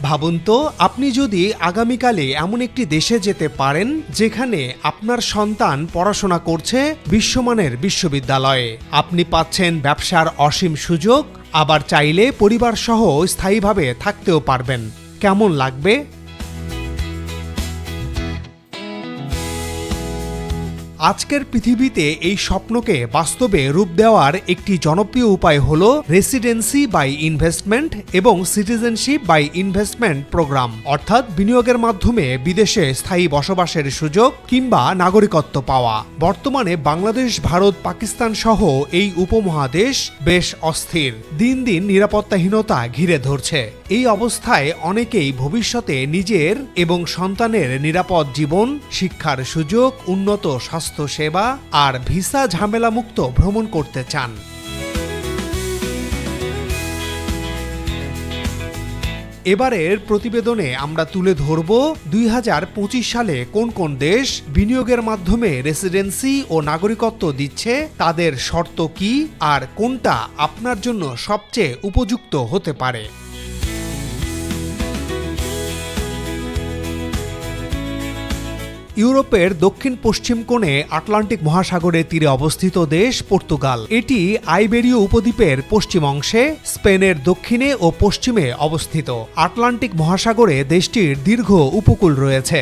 ভাবুন তো, আপনি যদি আগামীকালে এমন একটি দেশে যেতে পারেন যেখানে আপনার সন্তান পড়াশোনা করছে বিশ্বমানের বিশ্ববিদ্যালয়ে, আপনি পাচ্ছেন ব্যবসার অসীম সুযোগ, আবার চাইলে পরিবারসহ স্থায়ীভাবে থাকতেও পারবেন, কেমন লাগবে? আজকের পৃথিবীতে এই স্বপ্নকে বাস্তবে রূপ দেওয়ার একটি জনপ্রিয় উপায় হল রেসিডেন্সি বাই ইনভেস্টমেন্ট এবং সিটিজেনশিপ বাই ইনভেস্টমেন্ট প্রোগ্রাম, অর্থাৎ বিনিয়োগের মাধ্যমে বিদেশে স্থায়ী বসবাসের সুযোগ কিংবা নাগরিকত্ব পাওয়া। বর্তমানে বাংলাদেশ, ভারত, পাকিস্তান সহ এই উপমহাদেশ বেশ অস্থির। দিন দিন নিরাপত্তাহীনতা ঘিরে ধরছে। এই অবস্থায় অনেকেই ভবিষ্যতে নিজের এবং সন্তানের নিরাপদ জীবন, শিক্ষার সুযোগ, উন্নত স্বাস্থ্যসেবা আর ভিসা ঝামেলামুক্ত ভ্রমণ করতে চান। এবারের প্রতিবেদনে আমরা তুলে ধরব 2025 সালে কোন কোন দেশ বিনিয়োগের মাধ্যমে রেসিডেন্সি ও নাগরিকত্ব দিচ্ছে, তাদের শর্ত কি, আর কোনটা আপনার জন্য সবচেয়ে উপযুক্ত হতে পারে। ইউরোপের দক্ষিণ পশ্চিম কোণে আটলান্টিক মহাসাগরের তীরে অবস্থিত দেশ পর্তুগাল। এটি আইবেরীয় উপদ্বীপের পশ্চিম অংশে, স্পেনের দক্ষিণে ও পশ্চিমে অবস্থিত। আটলান্টিক মহাসাগরে দেশটির দীর্ঘ উপকূল রয়েছে।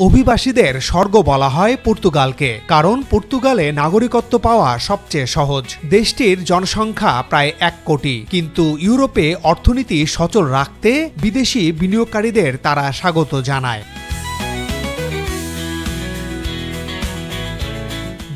অভিবাসীদের স্বর্গ বলা হয় পর্তুগালকে, কারণ পর্তুগালে নাগরিকত্ব পাওয়া সবচেয়ে সহজ। দেশটির জনসংখ্যা প্রায় 1 কোটি, কিন্তু ইউরোপে অর্থনীতি সচল রাখতে বিদেশি বিনিয়োগকারীদের তারা স্বাগত জানায়।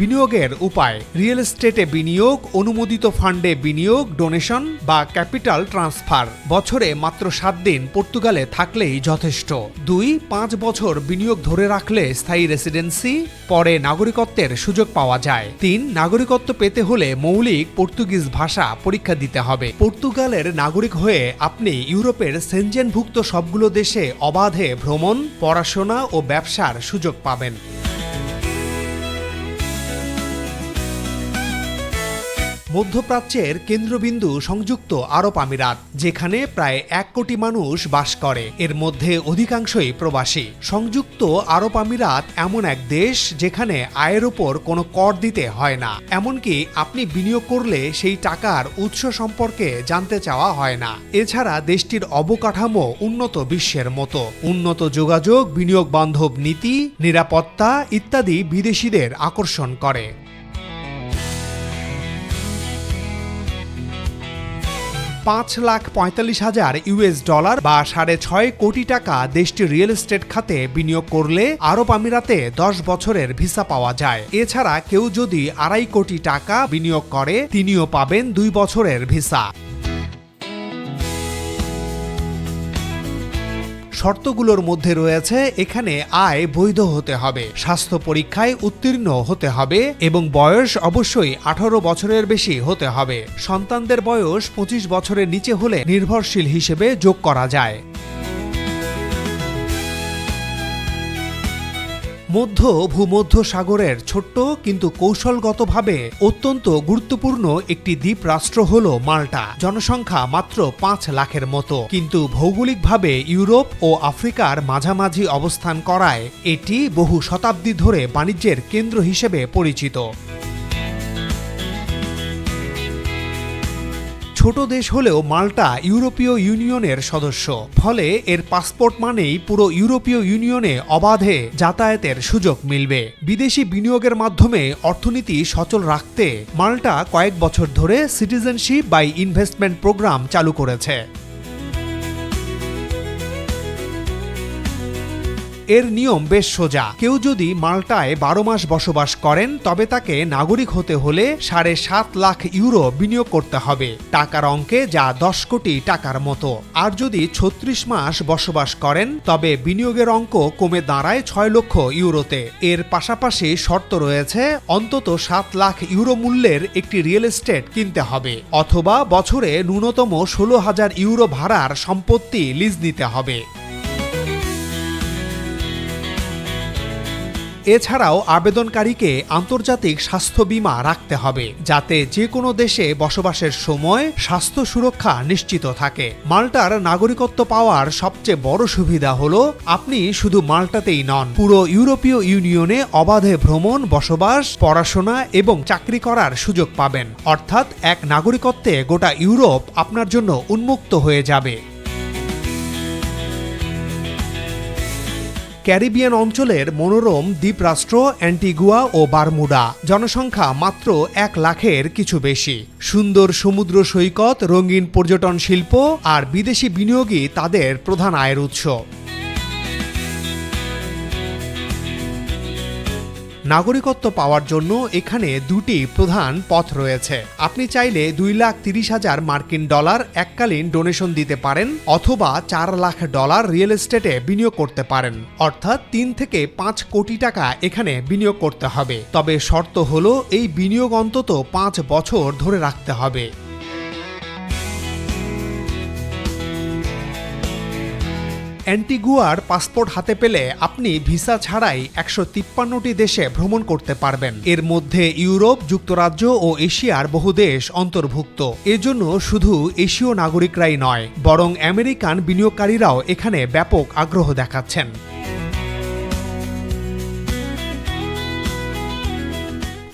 বিনিয়োগের উপায়: রিয়েল এস্টেটে বিনিয়োগ, অনুমোদিত ফান্ডে বিনিয়োগ, ডোনেশন বা ক্যাপিটাল ট্রান্সফার। বছরে মাত্র 7 দিন পর্তুগালে থাকলেই যথেষ্ট। 2-5 বছর বিনিয়োগ ধরে রাখলে স্থায়ী রেসিডেন্সি, পরে নাগরিকত্বের সুযোগ পাওয়া যায়। 3, নাগরিকত্ব পেতে হলে মৌলিক পর্তুগিজ ভাষা পরীক্ষা দিতে হবে। পর্তুগালের নাগরিক হয়ে আপনি ইউরোপের সেনজেনভুক্ত সবগুলো দেশে অবাধে ভ্রমণ, পড়াশোনা ও ব্যবসার সুযোগ পাবেন। মধ্যপ্রাচ্যের কেন্দ্রবিন্দু সংযুক্ত আরব আমিরাত, যেখানে প্রায় 1 কোটি মানুষ বাস করে, এর মধ্যে অধিকাংশই প্রবাসী। সংযুক্ত আরব আমিরাত এমন এক দেশ যেখানে আয়ের ওপর কোনো কর দিতে হয় না, এমনকি আপনি বিনিয়োগ করলে সেই টাকার উৎস সম্পর্কে জানতে চাওয়া হয় না। এছাড়া দেশটির অবকাঠামো উন্নত বিশ্বের মতো। উন্নত যোগাযোগ, বিনিয়োগ বান্ধব নীতি, নিরাপত্তা ইত্যাদি বিদেশিদের আকর্ষণ করে। $5,45,000 বা $6.5 কোটি টাকা দেশটির রিয়েল এস্টেট খাতে বিনিয়োগ করলে আরব আমিরাতে 10 বছরের ভিসা পাওয়া যায়। এছাড়া কেউ যদি $2.5 কোটি টাকা বিনিয়োগ করে, তিনিও পাবেন 2 বছরের ভিসা। শর্তগুলোর মধ্যে রয়েছে এখানে আয় বৈধ হতে হবে, স্বাস্থ্য পরীক্ষায় উত্তীর্ণ হতে হবে এবং বয়স অবশ্যই 18 বছরের বেশি হতে হবে। সন্তানদের বয়স 25 বছরের নিচে হলে নির্ভরশীল হিসেবে যোগ করা যায়। মধ্য ভূমধ্য সাগরের ছোট্ট কিন্তু কৌশলগতভাবে অত্যন্ত গুরুত্বপূর্ণ একটি দ্বীপ রাষ্ট্র হল মাল্টা। জনসংখ্যা মাত্র 5 লাখের মতো, কিন্তু ভৌগোলিকভাবে ইউরোপ ও আফ্রিকার মাঝামাঝি অবস্থান করায় এটি বহু শতাব্দী ধরে বাণিজ্যের কেন্দ্র হিসেবে পরিচিত। ছোট দেশ হলেও মাল্টা ইউরোপীয় ইউনিয়নের সদস্য, ফলে এর পাসপোর্ট মানেই পুরো ইউরোপীয় ইউনিয়নে অবাধে যাতায়াতের সুযোগ মিলবে। বিদেশি বিনিয়োগের মাধ্যমে অর্থনীতি সচল রাখতে মাল্টা কয়েক বছর ধরে সিটিজেনশিপ বাই ইনভেস্টমেন্ট প্রোগ্রাম চালু করেছে। এর নিয়ম বেশ সোজা। কেউ যদি মাল্টায় 12 মাস বসবাস করেন তবে তাকে নাগরিক হতে হলে $7.5 লাখ বিনিয়োগ করতে হবে, টাকার অঙ্কে যা 10 কোটি টাকার মতো। আর যদি 36 মাস বসবাস করেন তবে বিনিয়োগের অঙ্ক কমে দাঁড়ায় €6 লক্ষ। এর পাশাপাশি শর্ত রয়েছে অন্তত €7 লাখ মূল্যের একটি রিয়েল এস্টেট কিনতে হবে, অথবা বছরে ন্যূনতম €16,000 ভাড়ার সম্পত্তি লিজ নিতে হবে। এছাড়াও আবেদনকারীকে আন্তর্জাতিক স্বাস্থ্য বীমা রাখতে হবে, যাতে যে কোনো দেশে বসবাসের সময় স্বাস্থ্য সুরক্ষা নিশ্চিত থাকে। মাল্টার নাগরিকত্ব পাওয়ার সবচেয়ে বড় সুবিধা হলো আপনি শুধু মাল্টাতেই নন, পুরো ইউরোপীয় ইউনিয়নে অবাধে ভ্রমণ, বসবাস, পড়াশোনা এবং চাকরি করার সুযোগ পাবেন। অর্থাৎ এক নাগরিকত্বে গোটা ইউরোপ আপনার জন্য উন্মুক্ত হয়ে যাবে। ক্যারিবিয়ান অঞ্চলের মনোরম দ্বীপরাষ্ট্র অ্যান্টিগুয়া ও বারমুডা, জনসংখ্যা মাত্র 1 লাখের কিছু বেশি। সুন্দর সমুদ্র সৈকত, রঙিন পর্যটন শিল্প আর বিদেশি বিনিয়োগই তাদের প্রধান আয়ের উৎস। নাগরিকত্ব পাওয়ার জন্য এখানে দুটি প্রধান পথ রয়েছে। আপনি চাইলে $2,30,000 মার্কিন এককালীন ডোনেশন দিতে পারেন, অথবা $4 লাখ রিয়েল এস্টেটে বিনিয়োগ করতে পারেন। অর্থাৎ 3 থেকে 5 কোটি টাকা এখানে বিনিয়োগ করতে হবে। তবে শর্ত হলো এই বিনিয়োগ অন্তত 5 বছর ধরে রাখতে হবে। অ্যান্টিগুয়ার পাসপোর্ট হাতে পেলে আপনি ভিসা ছাড়াই 153টি দেশে ভ্রমণ করতে পারবেন। এর মধ্যে ইউরোপ, যুক্তরাজ্য ও এশিয়ার বহু দেশ অন্তর্ভুক্ত। এজন্য শুধু এশীয় নাগরিকরাই নয়, বরং আমেরিকান বিনিয়োগকারীরাও এখানে ব্যাপক আগ্রহ দেখাচ্ছেন।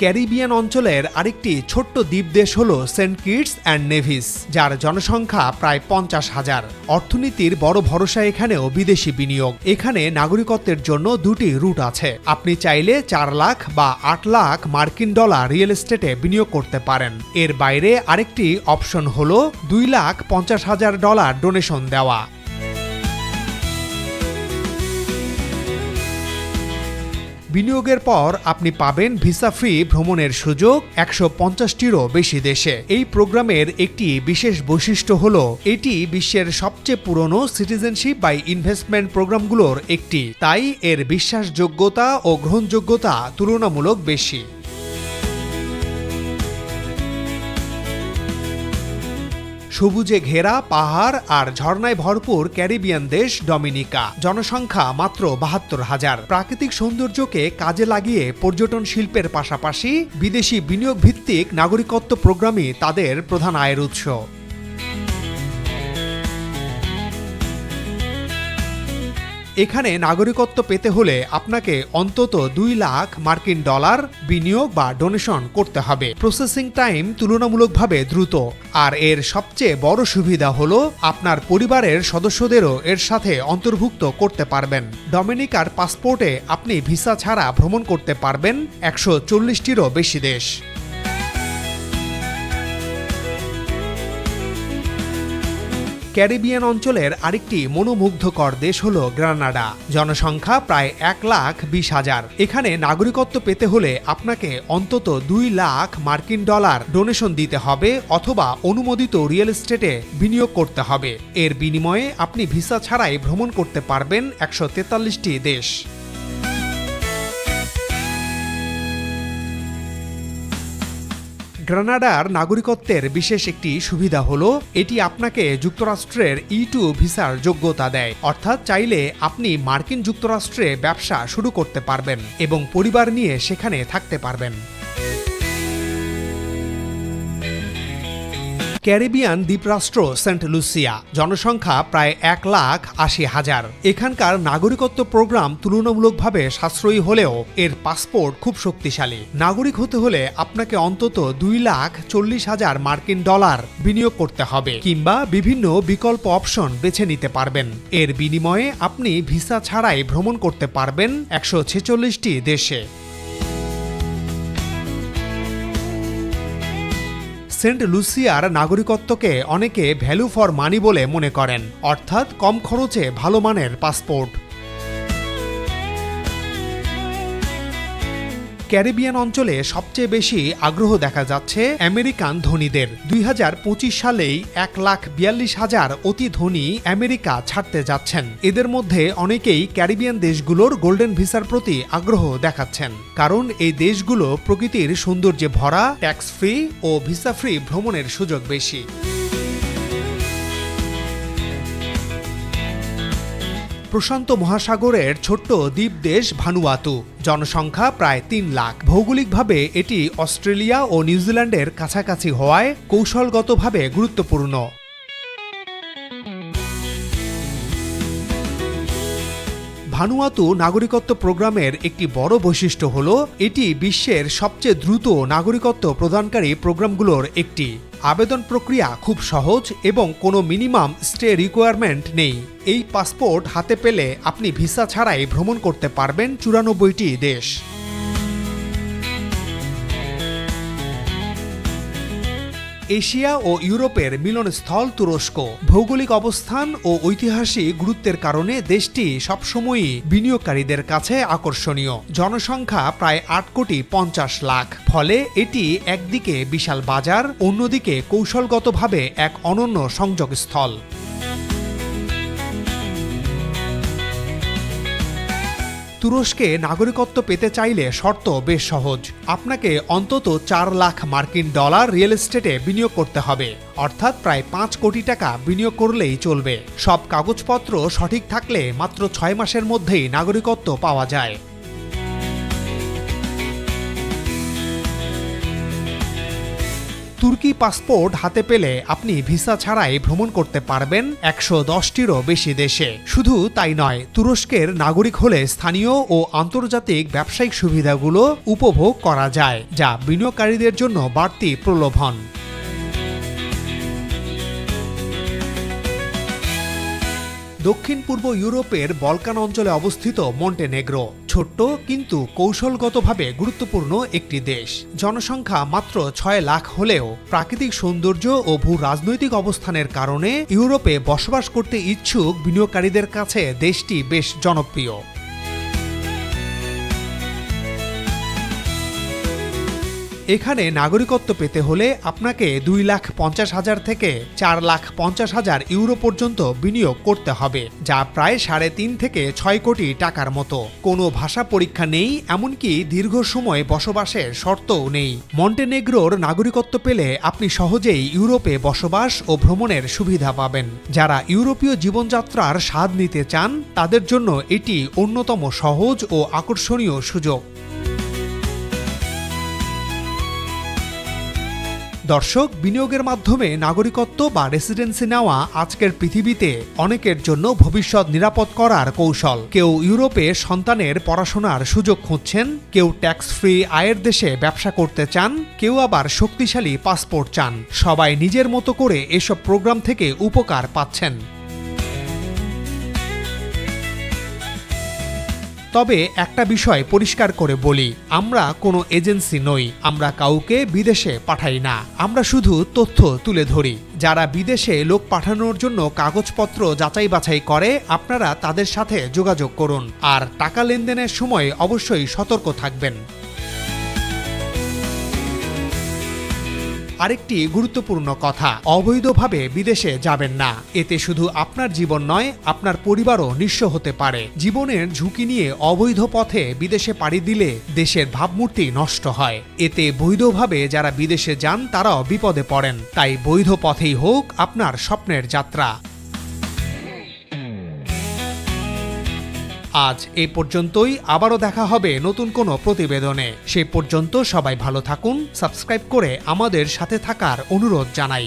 ক্যারিবিয়ান অঞ্চলের আরেকটি ছোট্ট দ্বীপ দেশ হল সেন্ট কিটস অ্যান্ড নেভিস, যার জনসংখ্যা প্রায় 50,000। অর্থনীতির বড় ভরসা এখানেও বিদেশি বিনিয়োগ। এখানে নাগরিকত্বের জন্য দুটি রুট আছে। আপনি চাইলে $4 লাখ বা $8 লাখ মার্কিন রিয়েল এস্টেটে বিনিয়োগ করতে পারেন। এর বাইরে আরেকটি অপশন হল $2,50,000 ডোনেশন দেওয়া। বিনিয়োগের পর আপনি পাবেন ভিসা ফ্রি ভ্রমণের সুযোগ 150টিরও বেশি দেশে। এই প্রোগ্রামের একটি বিশেষ বৈশিষ্ট্য হল এটি বিশ্বের সবচেয়ে পুরনো সিটিজেনশিপ বাই ইনভেস্টমেন্ট প্রোগ্রামগুলোর একটি, তাই এর বিশ্বাসযোগ্যতা ও গ্রহণযোগ্যতা তুলনামূলক বেশি। সবুজে ঘেরা পাহাড় আর ঝর্ণায় ভরপুর ক্যারিবিয়ান দেশ ডমিনিকা, জনসংখ্যা মাত্র 72,000। প্রাকৃতিক সৌন্দর্যকে কাজে লাগিয়ে পর্যটন শিল্পের পাশাপাশি বিদেশি বিনিয়োগ ভিত্তিক নাগরিকত্ব প্রোগ্রামই তাদের প্রধান আয়ের উৎস। এখানে নাগরিকত্ব পেতে হলে আপনাকে অন্তত $2 লাখ মার্কিন বিনিয়োগ বা ডোনেশন করতে হবে। প্রসেসিং টাইম তুলনামূলকভাবে দ্রুত, আর এর সবচেয়ে বড় সুবিধা হলো আপনার পরিবারের সদস্যদেরও এর সাথে অন্তর্ভুক্ত করতে পারবেন। ডমিনিকার পাসপোর্টে আপনি ভিসা ছাড়া ভ্রমণ করতে পারবেন 140টিরও বেশি দেশ। ক্যারিবিয়ান অঞ্চলের আরেকটি মনোমুগ্ধকর দেশ হল গ্রানাডা, জনসংখ্যা প্রায় 1,20,000। এখানে নাগরিকত্ব পেতে হলে আপনাকে অন্তত $2 লাখ মার্কিন ডোনেশন দিতে হবে, অথবা অনুমোদিত রিয়েল এস্টেটে বিনিয়োগ করতে হবে। এর বিনিময়ে আপনি ভিসা ছাড়াই ভ্রমণ করতে পারবেন 143টি দেশ। গ্রানাডার নাগরিকত্বের বিশেষ একটি সুবিধা হলো এটি আপনাকে যুক্তরাষ্ট্রের E2 ভিসার যোগ্যতা দেয়। অর্থাৎ চাইলে আপনি মার্কিন যুক্তরাষ্ট্রে ব্যবসা শুরু করতে পারবেন এবং পরিবার নিয়ে সেখানে থাকতে পারবেন। ক্যারিবিয়ান দ্বীপরাষ্ট্র সেন্ট লুসিয়া, জনসংখ্যা প্রায় 1,80,000। এখানকার নাগরিকত্ব প্রোগ্রাম তুলনামূলকভাবে সাশ্রয়ী হলেও এর পাসপোর্ট খুব শক্তিশালী। নাগরিক হতে হলে আপনাকে অন্তত $2,40,000 মার্কিন বিনিয়োগ করতে হবে, কিংবা বিভিন্ন বিকল্প অপশন বেছে নিতে পারবেন। এর বিনিময়ে আপনি ভিসা ছাড়াই ভ্রমণ করতে পারবেন 146টি দেশে। সেন্ট লুসিয়ার নাগরিকত্বকে অনেকে ভ্যালু ফর মানি বলে মনে করেন, অর্থাৎ কম খরচে ভালো মানের পাসপোর্ট। ক্যারিবিয়ান অঞ্চলে সবচেয়ে বেশি আগ্রহ দেখা যাচ্ছে আমেরিকান ধনীদের। 2025 সালেই 1,42,000 অতি ধনী আমেরিকা ছাড়তে যাচ্ছেন। এদের মধ্যে অনেকেই ক্যারিবিয়ান দেশগুলোর গোল্ডেন ভিসার প্রতি আগ্রহ দেখাচ্ছেন, কারণ এই দেশগুলো প্রকৃতির সৌন্দর্যে ভরা, ট্যাক্স ফ্রি ও ভিসা ফ্রি ভ্রমণের সুযোগ বেশি। প্রশান্ত মহাসাগরের ছোট্ট দ্বীপ দেশ ভানুয়াতু। জনসংখ্যা প্রায় ৩ লাখ। ভৌগোলিকভাবে এটি অস্ট্রেলিয়া ও নিউজিল্যান্ডের কাছাকাছি হওয়ায় কৌশলগতভাবে গুরুত্বপূর্ণ। ভানুয়াতু নাগরিকত্ব প্রোগ্রামের একটি বড় বৈশিষ্ট্য হল এটি বিশ্বের সবচেয়ে দ্রুত নাগরিকত্ব প্রদানকারী প্রোগ্রামগুলোর একটি। আবেদন প্রক্রিয়া খুব সহজ এবং কোনো মিনিমাম স্টে রিকোয়ারমেন্ট নেই। এই পাসপোর্ট হাতে পেলে আপনি ভিসা ছাড়াই ভ্রমণ করতে পারবেন ৯৪টি দেশ। এশিয়া ও ইউরোপের মিলনস্থল তুরস্ক। ভৌগোলিক অবস্থান ও ঐতিহাসিক গুরুত্বের কারণে দেশটি সবসময়ই বিনিয়োগকারীদের কাছে আকর্ষণীয়। জনসংখ্যা প্রায় ৮,৫০,০০,০০০। ফলে এটি একদিকে বিশাল বাজার, অন্যদিকে কৌশলগতভাবে এক অনন্য সংযোগস্থল। তুরস্কে নাগরিকত্ব পেতে চাইলে শর্ত বেশ সহজ। আপনাকে অন্তত $৪,০০,০০০ রিয়েল এস্টেটে বিনিয়োগ করতে হবে, অর্থাৎ প্রায় ৫ কোটি টাকা বিনিয়োগ করলেই চলবে। সব কাগজপত্র সঠিক থাকলে মাত্র ৬ মাসের মধ্যেই নাগরিকত্ব পাওয়া যায়। তুর্কি পাসপোর্ট হাতে পেলে আপনি ভিসা ছাড়াই ভ্রমণ করতে পারবেন ১১০টিরও বেশি দেশে। শুধু তাই নয়, তুরস্কের নাগরিক হলে স্থানীয় ও আন্তর্জাতিক ব্যবসায়িক সুবিধাগুলো উপভোগ করা যায়, যা বিনিয়োগকারীদের জন্য বাড়তি প্রলোভন। দক্ষিণ পূর্ব ইউরোপের বলকান অঞ্চলে অবস্থিত মন্টেনেগ্রো ছোট্ট কিন্তু কৌশলগতভাবে গুরুত্বপূর্ণ একটি দেশ। জনসংখ্যা মাত্র ৬ লাখ হলেও প্রাকৃতিক সৌন্দর্য ও ভূ রাজনৈতিক অবস্থানের কারণে ইউরোপে বসবাস করতে ইচ্ছুক বিনিয়োগকারীদের কাছে দেশটি বেশ জনপ্রিয়। এখানে নাগরিকত্ব পেতে হলে আপনাকে ২,৫০,০০০ থেকে ৪,৫০,০০০ ইউরো পর্যন্ত বিনিয়োগ করতে হবে, যা প্রায় ৩.৫ থেকে ৬ কোটি টাকার মতো। কোনো ভাষা পরীক্ষা নেই, এমনকি দীর্ঘ সময় বসবাসের শর্তও নেই। মন্টেনেগ্রোর নাগরিকত্ব পেলে আপনি সহজেই ইউরোপে বসবাস ও ভ্রমণের সুবিধা পাবেন। যারা ইউরোপীয় জীবনযাত্রার স্বাদ নিতে চান তাদের জন্য এটি অন্যতম সহজ ও আকর্ষণীয় সুযোগ। দর্শক, বিনিয়োগের মাধ্যমে নাগরিকত্ব বা রেসিডেন্সি নেওয়া আজকের পৃথিবীতে অনেকের জন্য ভবিষ্যৎ নিরাপদ করার কৌশল। কেউ ইউরোপে সন্তানের পড়াশোনার সুযোগ খুঁজছেন, কেউ ট্যাক্স ফ্রি আয়ের দেশে ব্যবসা করতে চান, কেউ আবার শক্তিশালী পাসপোর্ট চান। সবাই নিজের মতো করে এসব প্রোগ্রাম থেকে উপকার পাচ্ছেন। তবে একটা বিষয় পরিষ্কার করে বলি, আমরা কোনো এজেন্সি নই, আমরা কাউকে বিদেশে পাঠাই না, আমরা শুধু তথ্য তুলে ধরি। যারা বিদেশে লোক পাঠানোর জন্য কাগজপত্র যাচাই বাছাই করে আপনারা তাদের সাথে যোগাযোগ করুন, আর টাকা লেনদেনের সময় অবশ্যই সতর্ক থাকবেন। আরেকটি গুরুত্বপূর্ণ কথা, অবৈধভাবে বিদেশে যাবেন না। এতে শুধু আপনার জীবন নয়, আপনার পরিবারও নিঃস্ব হতে পারে। জীবনের ঝুঁকি নিয়ে অবৈধ পথে বিদেশে পাড়ি দিলে দেশের ভাবমূর্তি নষ্ট হয়। এতে বৈধভাবে যারা বিদেশে যান তারাও বিপদে পড়েন। তাই বৈধ পথেই হোক আপনার স্বপ্নের যাত্রা। আজ এই পর্যন্তই, আবারও দেখা হবে নতুন কোনো প্রতিবেদনে। সে পর্যন্ত সবাই ভালো থাকুন, সাবস্ক্রাইব করে আমাদের সাথে থাকার অনুরোধ জানাই।